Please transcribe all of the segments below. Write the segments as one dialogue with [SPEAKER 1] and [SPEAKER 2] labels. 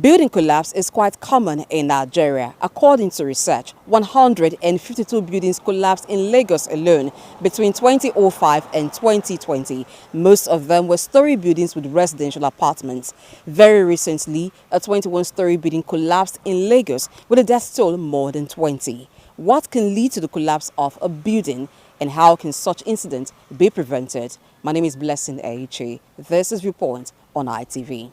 [SPEAKER 1] Building collapse is quite common in Nigeria. According to research, 152 buildings collapsed in Lagos alone between 2005 and 2020. Most of them were story buildings with residential apartments. Very recently, a 21-story building collapsed in Lagos with a death toll more than 20. What can lead to the collapse of a building and how can such incidents be prevented? My name is Blessing Aiche. This is Viewpoint on ITV.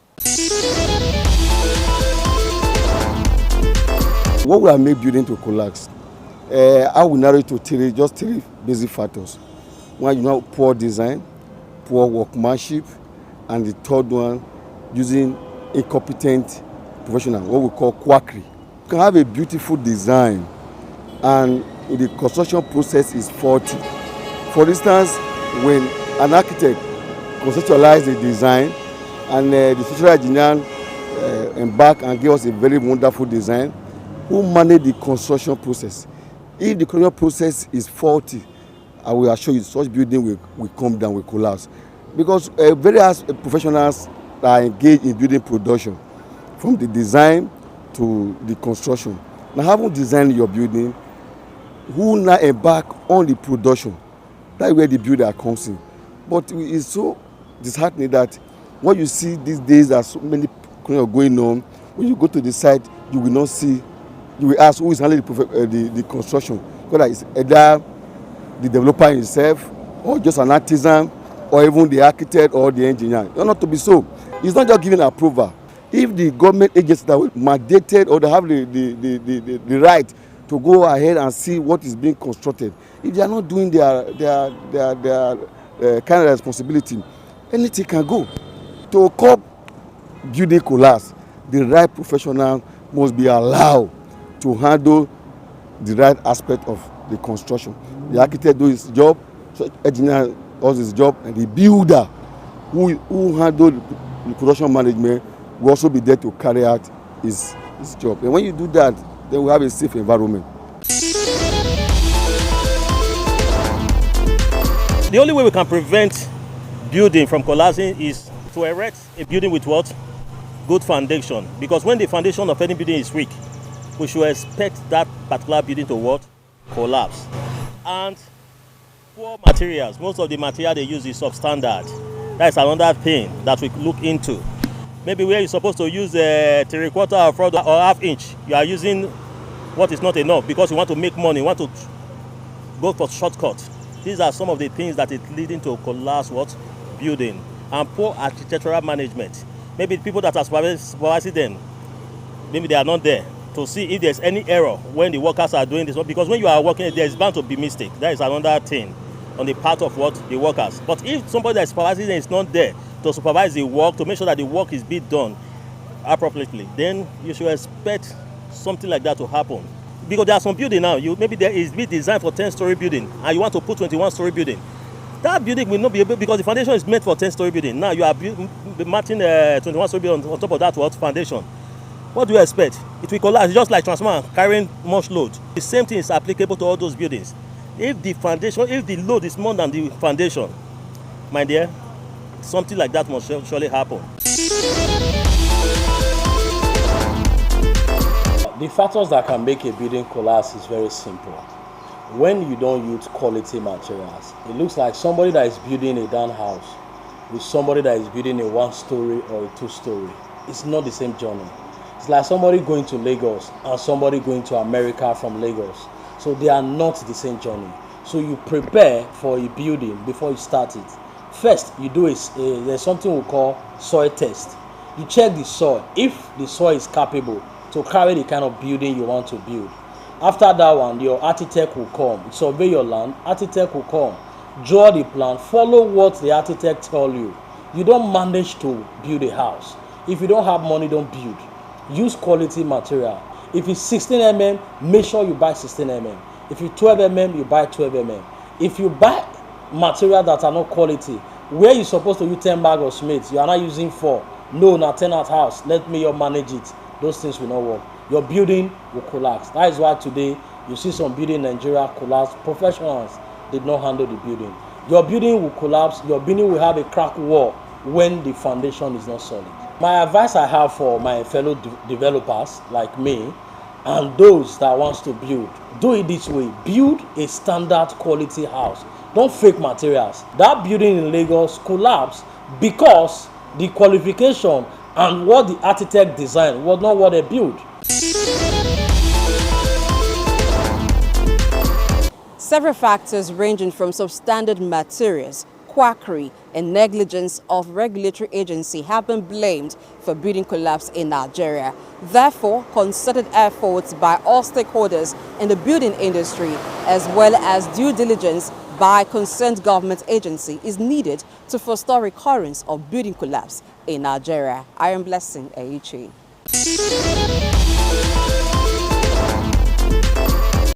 [SPEAKER 2] What will make building to collapse? I will narrow it to three basic factors. One, poor design, poor workmanship, and the third one, using incompetent professional, what we call quackery. You can have a beautiful design and the construction process is faulty. For instance, when an architect conceptualized the design and the structural engineer embark and give us a very wonderful design, who manage the construction process? If the construction process is faulty, I will assure you such building will come down, will collapse. Because various professionals are engaged in building production, from the design to the construction. Now, having designed your building, who now embark on the production? That's where the builder comes in. But it's so disheartening that what you see these days, there are so many going on. When you go to the site, you will not see. You will ask who is handling the construction, whether it's either the developer himself or just an artisan or even the architect or the engineer. It's not to be so. It's not just giving approval. If the government agencies that were mandated or they have the right to go ahead and see what is being constructed, if they are not doing their kind of responsibility, anything can go. To curb building collapse, the right professional must be allowed to handle the right aspect of the construction. The architect does his job, so engineer does his job, and the builder who handle the production management will also be there to carry out his job. And when you do that, then we have a safe environment.
[SPEAKER 3] The only way we can prevent building from collapsing is to erect a building with what? Good foundation. Because when the foundation of any building is weak, we should expect that particular building to what? Collapse. And poor materials. Most of the material they use is substandard. That is another thing that we look into. Maybe where you're supposed to use a 3/4 or half inch, you are using what is not enough because you want to make money, you want to go for shortcut. These are some of the things that is leading to collapse what? Building. And poor architectural management. Maybe the people that are supervising them, maybe they are not there to see if there's any error when the workers are doing this. Because when you are working, there's bound to be mistake. That is another thing on the part of what? The workers. But if somebody that is supervising them is not there to supervise the work, to make sure that the work is being done appropriately, then you should expect something like that to happen. Because there are some building now, maybe there is being designed for 10-story building and you want to put 21-story building. That building will not be able, because the foundation is meant for 10-story building. Now you are matching 21-story building on top of that what? Foundation. What do you expect? It will collapse. It's just like transformer carrying much load. The same thing is applicable to all those buildings. If the foundation, if the load is more than the foundation, my dear, something like that must surely happen.
[SPEAKER 4] The factors that can make a building collapse is very simple. When you don't use quality materials, it looks like somebody that is building a down house with somebody that is building a 1-story or a 2-story. It's not the same journey. It's like somebody going to Lagos and somebody going to America from Lagos. So they are not the same journey. So you prepare for a building before you start it. First, you do there's something we call soil test. You check the soil. If the soil is capable to carry the kind of building you want to build. After that one, your architect will come, survey your land, architect will come, draw the plan, follow what the architect tell you. You don't manage to build a house. If you don't have money, don't build. Use quality material. If it's 16 mm, make sure you buy 16 mm. If it's 12 mm, you buy 12 mm. If you buy material that are not quality, where you're supposed to use 10 bags of cement, you are not using 4. No, not 10 at house. Let me manage it. Those things will not work. Your building will collapse. That is why today you see some building in Nigeria collapse. Professionals did not handle the building. Your building will collapse. Your building will have a crack wall. when the foundation is not solid. My advice I have for my fellow developers like me and those that wants to build, do it this way. Build a standard quality house. Don't fake materials. That building in Lagos collapsed because the qualification and what the architect designed was not what they built.
[SPEAKER 1] Several factors ranging from substandard materials, quackery, and negligence of regulatory agency have been blamed for building collapse in Nigeria. Therefore, concerted efforts by all stakeholders in the building industry, as well as due diligence by concerned government agency, is needed to forestall recurrence of building collapse in Nigeria. I am Blessing Aichi.